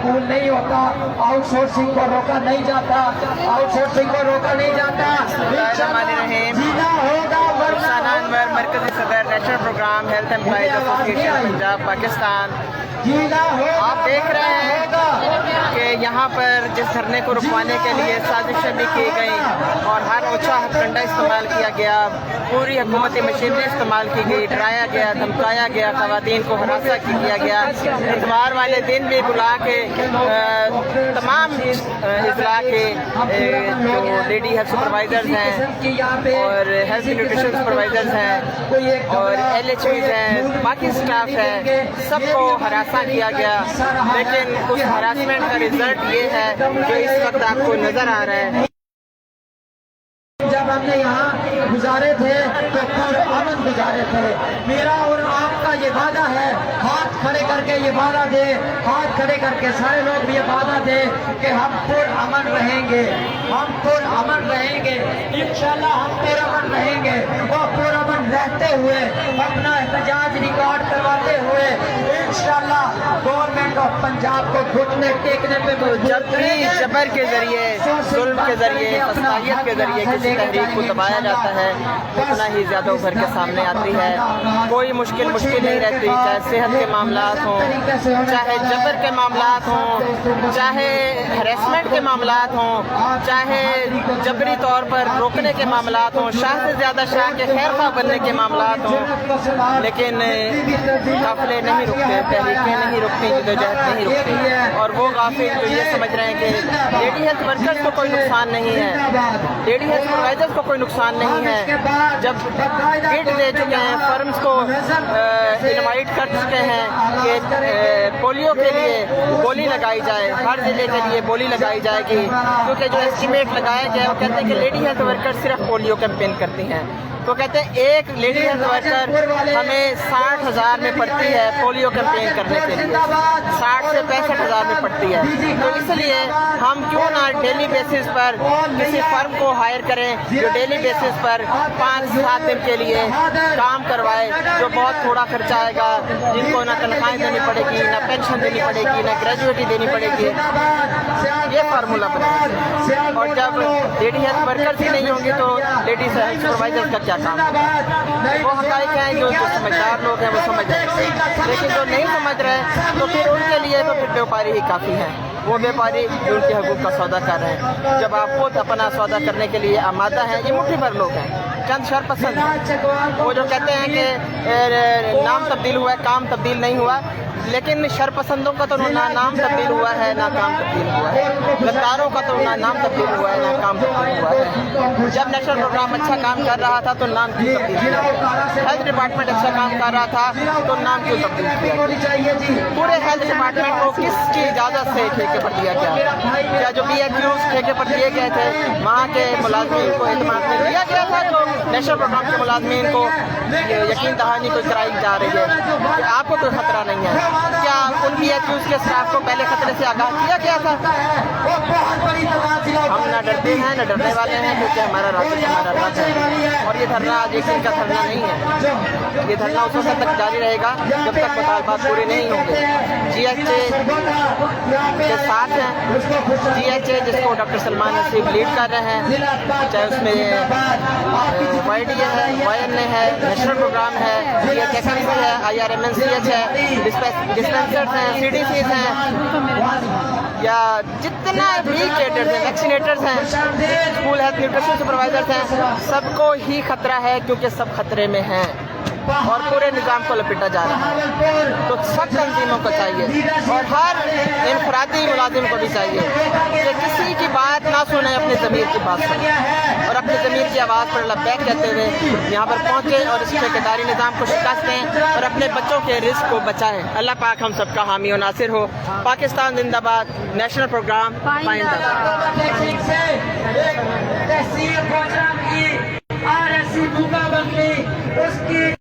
कबूल नहीं होता, आउटसोर्सिंग को रोका नहीं जाता, आउटसोर्सिंग को रोका नहीं जाता। जीना होगा मरकजी सदर national programme health employees association Punjab Pakistan. आप देख रहे हैं कि यहाँ पर जिस धरने को रुकवाने के लिए साजिशें भी की गई और हर ओछा हथकंडा इस्तेमाल किया गया, पूरी हुकूमती मशीनरी इस्तेमाल की गई, डराया गया, धमकाया गया, खवातीन को हरासा किया गया। इतवार वाले दिन भी बुला के तमाम इजला के जो लेडी हेल्थ सुपरवाइजर्स हैं और हेल्थ न्यूट्रिशन सुपरवाइजर्स हैं और LHVs हैं, बाकी स्टाफ है, सबको हरासा किया गया। लेकिन उस हरासमेंट का रिजल्ट ये है जो इस वक्त आपको नजर आ रहा है। जब हमने यहाँ गुजारे थे तो अमन गुजारे थे। मेरा और आपका ये वादा है, हाथ खड़े करके ये वादा दे, हाथ खड़े करके सारे लोग भी ये वादा दे कि हम पुरअमन रहेंगे, हम पुरअमन रहेंगे, इंशाल्लाह हम पुरअमन रहेंगे और पुरअमन रहते हुए अपना एहतजाज रिकॉर्ड करवाते हुए इंशाल्लाह गवर्नमेंट ऑफ पंजाब को घुटने टेकने पे जबर के जरिए, जुल्म के जरिए, फसाहियत के जरिए किसी तहरीक को दबाया जाता है, उतना ही ज्यादा उभर के सामने आती है। कोई मुश्किल नहीं रहती, चाहे सेहत के मामलात हों, चाहे जबर के मामलात हों, चाहे हरेसमेंट के मामलात हों, चाहे जबरी तौर पर रोकने के मामलात हों, शाह से ज्यादा शाह के खैर खा बनने के मामलात हों। लेकिन काफिले नहीं रुकते, तहरीकें नहीं रुकती, जदोजहद नहीं रुकती। और वो गाफिल जो ये समझ रहे हैं कि लेडी हेल्थ वर्कर्स को कोई नुकसान नहीं है, लेडी हेल्थ सुपरवाइजर्स को कोई नुकसान नहीं है, जब हिट दे चुके हैं, फर्म्स को इनवाइट कर चुके हैं कि पोलियो के लिए बोली लगाई जाए, हर जिले के लिए बोली लगाई जाएगी। क्योंकि जो एस्टिमेट लगाया गया है वो कहते हैं कि लेडी हेल्थ वर्कर सिर्फ पोलियो कैंपेन करती हैं। तो कहते हैं एक लेडी हेल्थ वर्कर हमें 60,000 में पड़ती है पोलियो कैंपेन करने के लिए, 60 से 65,000 में पड़ती है। तो इसलिए हम क्यों ना डेली बेसिस पर किसी फर्म को हायर करें जो डेली बेसिस पर 5-7 दिन के लिए काम करवाए, जो बहुत थोड़ा खर्चा आएगा, जिनको ना तनख्वाहें देनी पड़ेगी, ना पेंशन देनी पड़ेगी, ना ग्रेजुएटी देनी पड़ेगी। ये फार्मूला बना। और जब लेडी हेल्थ वर्कर्स ही नहीं होंगे तो लेडी हेल्थ सुपरवाइजर का क्या काम? वो हकाइक हैं जो समझदार लोग हैं वो समझ रहे हैं, लेकिन जो नहीं समझ रहे तो फिर उनके लिए तो फिर व्यापारी ही काफ़ी हैं। वो व्यापारी जो उनके हकूक़ का सौदा कर रहे हैं, जब आप खुद अपना सौदा करने के लिए आमादा हैं, ये मुट्ठी भर लोग हैं, चंद शरपसंद हैं। वो जो कहते हैं कि नाम तब्दील हुआ है, काम तब्दील नहीं हुआ, लेकिन शरपसंदों का तो ना नाम तब्दील हुआ है ना काम तब्दील हुआ है, गद्दारों का तो ना नाम तब्दील हुआ है ना काम तब्दील हुआ है। जब नेशनल प्रोग्राम अच्छा काम कर रहा था तो नाम क्यों तब्दील किया? हेल्थ डिपार्टमेंट अच्छा काम कर रहा था तो नाम क्यों तब्दील किया? पूरे हेल्थ डिपार्टमेंट को किसकी इजाज़त से ठेके पर दिया गया? क्या जो BHUs ठेके पर दिए गए थे वहाँ के मुलाजमीन को एतमाद में दिया गया था? तो नेशनल प्रोग्राम के मुलाजमीन को यकीन दहानी कोई कराई जा रही है कि आपको कोई खतरा नहीं है। क्या उन BHUs के स्टाफ को पहले खतरे से आगाह किया गया था? हम न डरते हैं न डरने वाले हैं, क्योंकि हमारा राज्य हमारा राज्य है। और ये धरना आज एक दिन का धरना नहीं है, ये धरना उस वक्त तक जारी रहेगा जब तक मुतालबात पूरे नहीं होंगे। GHA के साथ हैं, GHA जिसको डॉक्टर सलमान नसीब लीड कर रहे हैं, चाहे उसमें YDA है, YNA है, नेशनल प्रोग्राम है, CHSMC है, IRMNCH है, डिस्पेंसर्स हैं, CDCs हैं, या जितना भी कैडर्स हैं, वैक्सीनेटर्स हैं, स्कूल हेल्थ न्यूट्रिशन सुपरवाइजर्स हैं, सबको ही खतरा है, क्योंकि सब खतरे में हैं और पूरे निज़ाम को लपेटा जा रहा है। तो सब तंजीमों को चाहिए और हर इनफरादी मुलाजिम को भी चाहिए कि किसी की बात ना सुने, अपने ज़मीर की बात सुने और अपने ज़मीर की आवाज़ पर लब्बैक कहते हुए यहाँ पर पहुँचे और इस ठेकेदारी निज़ाम को शिकस्त दें और अपने बच्चों के रिस्क को बचाएं। अल्लाह पाक हम सबका हामी और नासिर हो। पाकिस्तान जिंदाबाद, नेशनल प्रोग्राम पाइंदाबाद।